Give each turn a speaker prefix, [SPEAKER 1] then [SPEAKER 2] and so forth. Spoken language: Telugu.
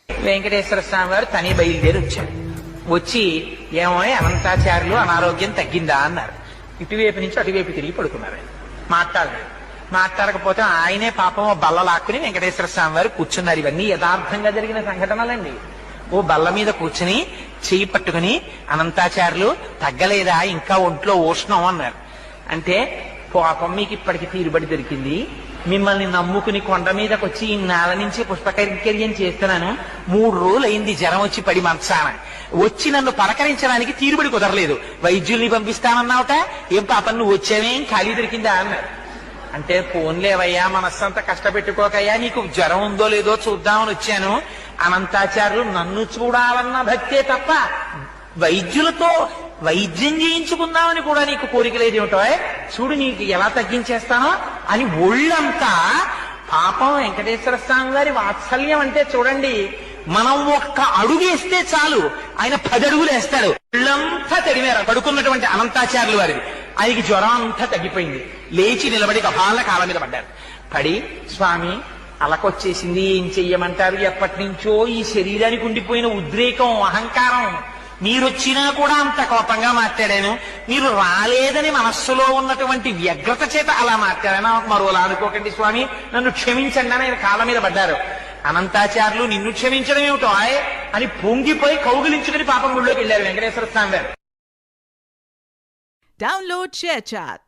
[SPEAKER 1] వెంకటేశ్వర స్వామి వారు తని బయలుదేరి వచ్చారు. వచ్చి ఏమో అనంతాచార్యులు అనారోగ్యం తగ్గిందా అన్నారు. ఇటువైపు నుంచి అటువైపు తిరిగి పడుకున్నారు. మాట్లాడలేదు. మాట్లాడకపోతే ఆయనే పాపం బల్ల లాక్కుని వెంకటేశ్వర స్వామి వారు కూర్చున్నారు. ఇవన్నీ యథార్థంగా జరిగిన సంఘటనలండి. ఓ బల్ల మీద కూర్చుని చెయ్యి పట్టుకుని అనంతాచార్యులు తగ్గలేదా, ఇంకా ఒంట్లో ఉష్ణం అన్నారు. అంటే పాపం మీకు ఇప్పటికి తీరుబడి దొరికింది, మిమ్మల్ని నమ్ముకుని కొండ మీదకి వచ్చి ఈ నేల నుంచి పుష్పకైంకర్యం చేస్తున్నాను, 3 రోజులు అయింది జ్వరం వచ్చి పడి మంచాన, వచ్చి నన్ను పలకరించడానికి తీరుబడి కుదరలేదు, వైద్యుల్ని పంపిస్తానన్నావుట, ఏం పాపం నువ్వు వచ్చావేం ఖాళీ దొరికిందా అన్నారు. అంటే పోన్లేవయ్యా, మనస్సంతా కష్టపెట్టుకోకయ్యా, నీకు జ్వరం ఉందో లేదో చూద్దామని వచ్చాను. అనంతాచార్యులు నన్ను చూడాలన్న భక్తే తప్ప వైద్యులతో వైద్యం చేయించుకుందామని కూడా నీకు కోరిక లేదేమిటో, చూడు నీకు ఎలా తగ్గించేస్తానో అని ఒళ్ళంతా. పాపం వెంకటేశ్వర స్వామి గారి వాత్సల్యం అంటే చూడండి, మనం ఒక్క అడుగేస్తే చాలు ఆయన 10 అడుగులు వేస్తాడు. ఒళ్ళంతా తడిమేర పడుకున్నటువంటి అనంతాచార్యులు వారిది. ఆయనకి జ్వరం అంతా తగ్గిపోయింది. లేచి నిలబడి కపాల కాళ్ళ మీద పడ్డారు. పడి స్వామి అలకొచ్చేసింది, ఏం చెయ్యమంటారు, ఎప్పటి నుంచో ఈ శరీరానికి ఉండిపోయిన ఉద్రేకం, అహంకారం, మీరొచ్చినా కూడా అంత కోపంగా మాట్లాడాను, మీరు రాలేదని మనస్సులో ఉన్నటువంటి వ్యగ్రత చేత అలా మాట్లాడాను, మరోలా అనుకోకండి స్వామి, నన్ను క్షమించండి అని ఆయన కాళ్ళ మీద పడ్డారు. అనంతాచార్యులు నిన్ను క్షమించడం ఏమిటో అని పొంగిపోయి కౌగిలించుకుని పాపం గుళ్ళోకి వెళ్ళారు వెంకటేశ్వర స్వామి గారు.
[SPEAKER 2] Download ShareChat.